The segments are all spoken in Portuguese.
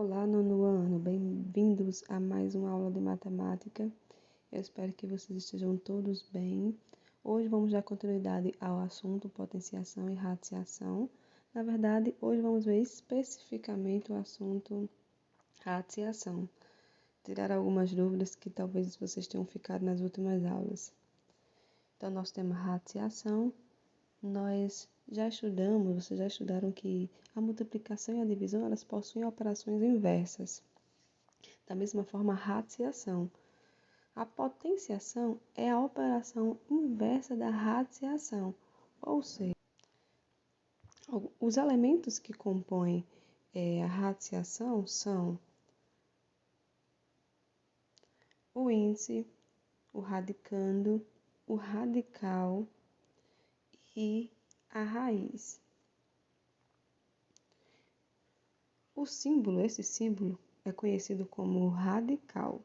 Olá, nono ano, bem-vindos a mais uma aula de matemática. Eu espero que vocês estejam todos bem. Hoje vamos dar continuidade ao assunto potenciação e radiciação. Na verdade, hoje vamos ver especificamente o assunto radiciação. Tirar algumas dúvidas que talvez vocês tenham ficado nas últimas aulas. Então, nosso tema radiciação. Nós já estudamos, vocês já estudaram que a multiplicação e a divisão, elas possuem operações inversas. Da mesma forma, a radiciação. A potenciação é a operação inversa da radiciação, ou seja, os elementos que compõem a radiciação são o índice, o radicando, o radical e a raiz. Esse símbolo é conhecido como radical.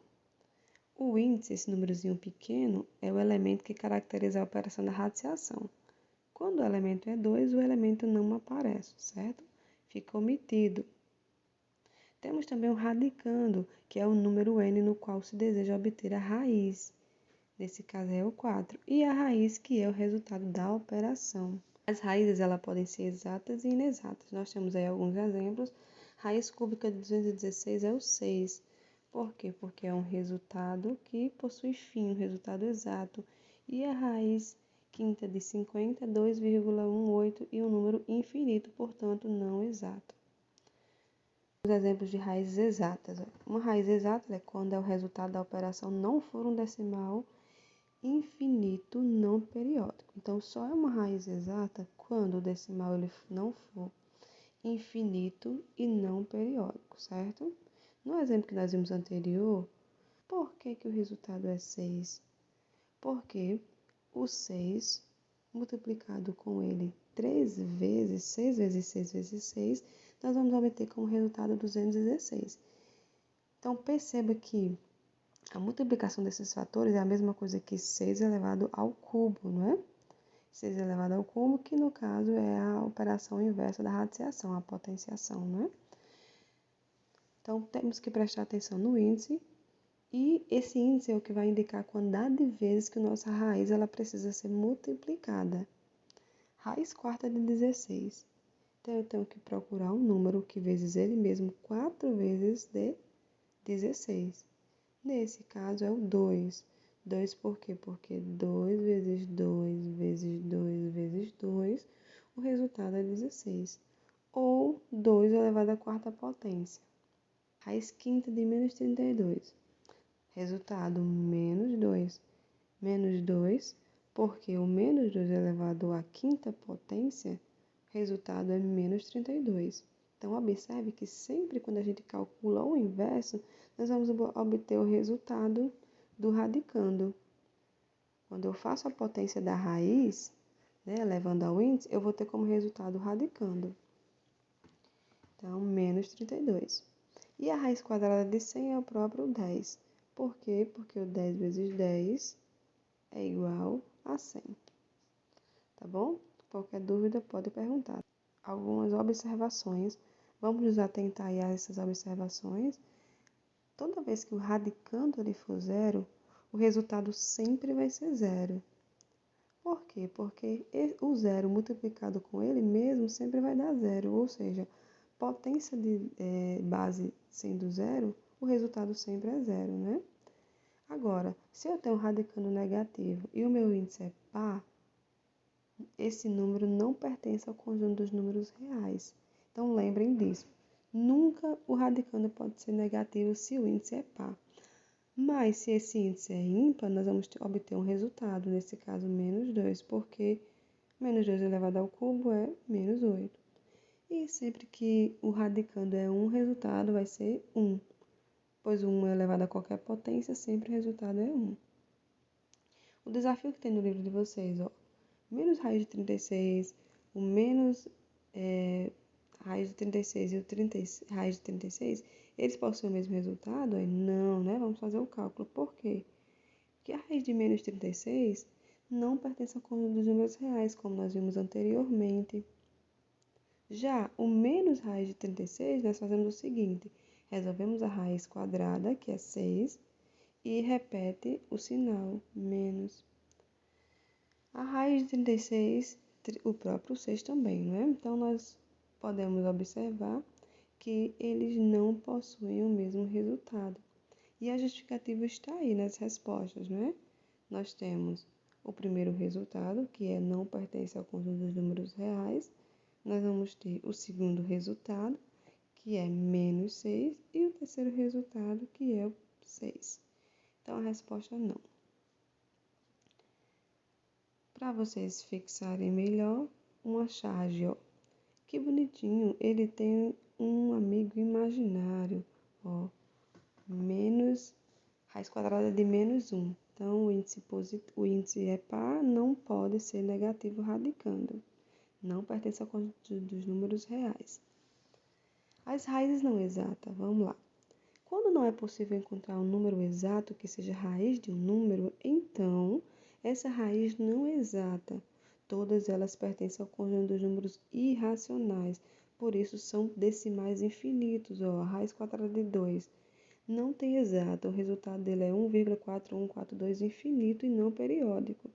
O índice, esse númerozinho pequeno, é o elemento que caracteriza a operação da radiciação. Quando o elemento é 2, o elemento não aparece, certo? Fica omitido. Temos também o radicando, que é o número n no qual se deseja obter a raiz. Nesse caso é o 4. E a raiz, que é o resultado da operação. As raízes elas podem ser exatas e inexatas. Nós temos aí alguns exemplos. Raiz cúbica de 216 é o 6. Por quê? Porque é um resultado que possui fim, um resultado exato. E a raiz quinta de 50 é 2,18 e um número infinito, portanto não exato. Os exemplos de raízes exatas. Uma raiz exata é quando o resultado da operação não for um decimal infinito não periódico. Então, só é uma raiz exata quando o decimal ele não for infinito e não periódico, certo? No exemplo que nós vimos anterior, por que o resultado é 6? Porque o 6 multiplicado com ele 3 vezes, 6 vezes 6 vezes 6, nós vamos obter como resultado 216. Então, perceba que a multiplicação desses fatores é a mesma coisa que 6 elevado ao cubo, não é? 6 elevado ao cubo, que no caso é a operação inversa da radiciação, a potenciação, não é? Então, temos que prestar atenção no índice, e esse índice é o que vai indicar a quantidade de vezes que nossa raiz ela precisa ser multiplicada. Raiz quarta de 16. Então, eu tenho que procurar um número que vezes ele mesmo 4 vezes de 16. Nesse caso é o 2. 2 por quê? Porque 2 vezes 2 vezes 2 vezes 2, o resultado é 16. Ou 2 elevado à quarta potência. Raiz quinta de menos 32. Resultado, menos 2. Menos 2, porque o menos 2 elevado à quinta potência, resultado é menos 32. Então, observe que sempre quando a gente calcula o inverso, nós vamos obter o resultado do radicando. Quando eu faço a potência da raiz, elevando ao índice, eu vou ter como resultado o radicando. Então, menos 32. E a raiz quadrada de 100 é o próprio 10. Por quê? Porque o 10 vezes 10 é igual a 100. Tá bom? Qualquer dúvida pode perguntar. Algumas observações. Vamos nos atentar a essas observações. Toda vez que o radicando ele for zero, o resultado sempre vai ser zero. Por quê? Porque o zero multiplicado com ele mesmo sempre vai dar zero, ou seja, potência de base sendo zero, o resultado sempre é zero, né? Agora, se eu tenho um radicando negativo e o meu índice é par, esse número não pertence ao conjunto dos números reais. Então, lembrem disso. Nunca o radicando pode ser negativo se o índice é par. Mas, se esse índice é ímpar, nós vamos obter um resultado, nesse caso, menos 2, porque menos 2 elevado ao cubo é menos 8. E sempre que o radicando é 1, o resultado vai ser 1. Pois o 1 é elevado a qualquer potência, sempre o resultado é 1. O desafio que tem no livro de vocês, menos raiz de 36, o menos raiz de 36 e o raiz de 36, eles possuem o mesmo resultado? Não, né? Vamos fazer o cálculo. Por quê? Porque a raiz de menos 36 não pertence ao conjunto dos números reais, como nós vimos anteriormente. Já o menos raiz de 36, nós fazemos o seguinte: Resolvemos a raiz quadrada, que é 6, e repete o sinal, menos. A raiz de 36, o próprio 6 também, não é? Então, nós podemos observar que eles não possuem o mesmo resultado. E a justificativa está aí nas respostas, não é? Nós temos o primeiro resultado, que é não pertence ao conjunto dos números reais. Nós vamos ter o segundo resultado, que é menos 6, e o terceiro resultado, que é o 6. Então, a resposta é não. Para vocês fixarem melhor, uma charge, ó. Que bonitinho, ele tem um amigo imaginário, ó. Menos, raiz quadrada de menos 1. Então, o índice é par, não pode ser negativo radicando. Não pertence ao conjunto dos números reais. As raízes não exatas, vamos lá. Quando não é possível encontrar um número exato que seja raiz de um número, então essa raiz não exata, todas elas pertencem ao conjunto dos números irracionais, por isso são decimais infinitos. Ó, a raiz quadrada de 2 não tem exata, o resultado dele é 1,4142 infinito e não periódico.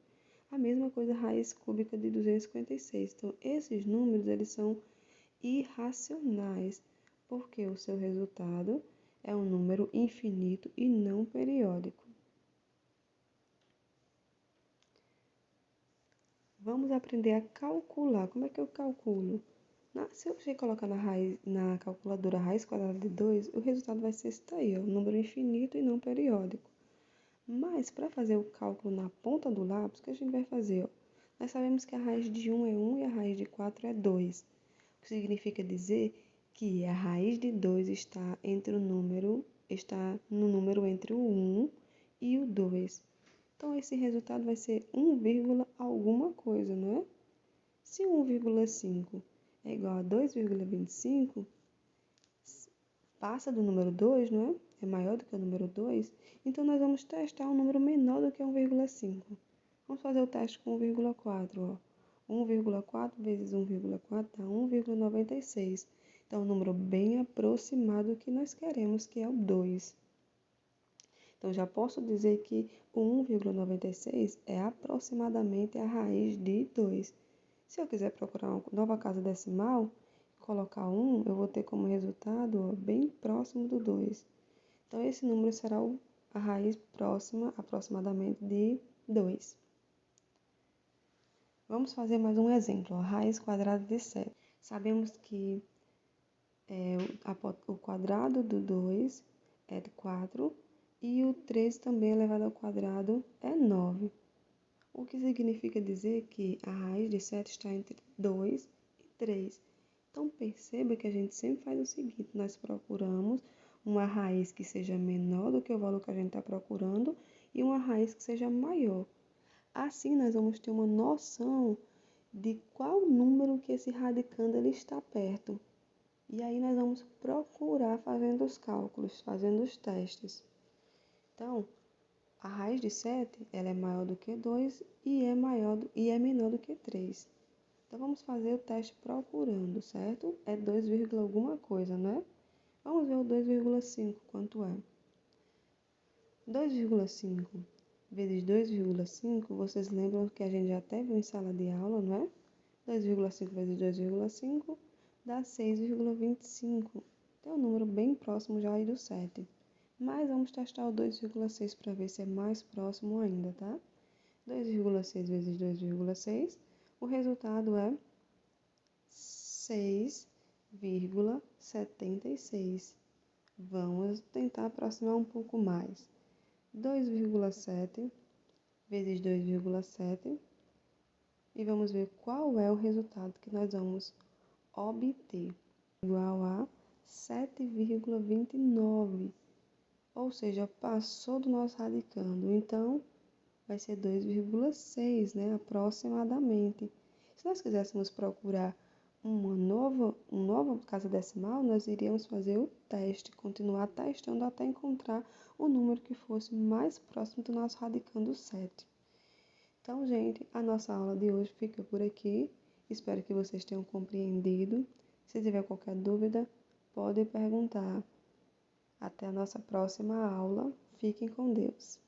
A mesma coisa a raiz cúbica de 256. Então, esses números eles são irracionais, porque o seu resultado é um número infinito e não periódico. Vamos aprender a calcular. Como é que eu calculo? Se eu colocar na calculadora a raiz quadrada de 2, o resultado vai ser esse daí, ó, um número infinito e não periódico. Mas, para fazer o cálculo na ponta do lápis, o que a gente vai fazer? Ó? Nós sabemos que a raiz de 1 é 1 e a raiz de 4 é 2. O que significa dizer que a raiz de 2 está no número entre o 1 e o 2. Então, esse resultado vai ser 1, alguma coisa, não é? Se 1,5 é igual a 2,25, passa do número 2, não é? É maior do que o número 2. Então, nós vamos testar um número menor do que 1,5. Vamos fazer o teste com 1,4, ó. 1,4 vezes 1,4 dá 1,96. Então, um número bem aproximado do que nós queremos, que é o 2. Então, já posso dizer que o 1,96 é aproximadamente a raiz de 2. Se eu quiser procurar uma nova casa decimal, colocar 1, eu vou ter como resultado, ó, bem próximo do 2. Então, esse número será a raiz próxima, aproximadamente, de 2. Vamos fazer mais um exemplo, a raiz quadrada de 7. Sabemos que o quadrado do 2 é 4 e o 3 também elevado ao quadrado é 9. O que significa dizer que a raiz de 7 está entre 2 e 3. Então, perceba que a gente sempre faz o seguinte, nós procuramos uma raiz que seja menor do que o valor que a gente está procurando e uma raiz que seja maior. Assim, nós vamos ter uma noção de qual número que esse radicando ele está perto. E aí nós vamos procurar fazendo os cálculos, fazendo os testes. Então, a raiz de 7 ela é maior do que 2 e é menor do que 3. Então, vamos fazer o teste procurando, certo? É 2, alguma coisa, né? Vamos ver o 2,5, quanto é? 2,5 vezes 2,5, vocês lembram que a gente já até viu em sala de aula, não é? 2,5 vezes 2,5 dá 6,25. Tem um número bem próximo já aí do 7. Mas vamos testar o 2,6 para ver se é mais próximo ainda, tá? 2,6 vezes 2,6, o resultado é 6,76. Vamos tentar aproximar um pouco mais. 2,7 vezes 2,7 e vamos ver qual é o resultado que nós vamos obter. Igual a 7,29, ou seja, passou do nosso radicando. Então, vai ser 2,6, né, aproximadamente. Se nós quiséssemos procurar uma nova casa decimal, nós iríamos fazer o teste, continuar testando até encontrar o número que fosse mais próximo do nosso radicando 7. Então, gente, a nossa aula de hoje fica por aqui. Espero que vocês tenham compreendido. Se tiver qualquer dúvida, pode perguntar. Até a nossa próxima aula. Fiquem com Deus.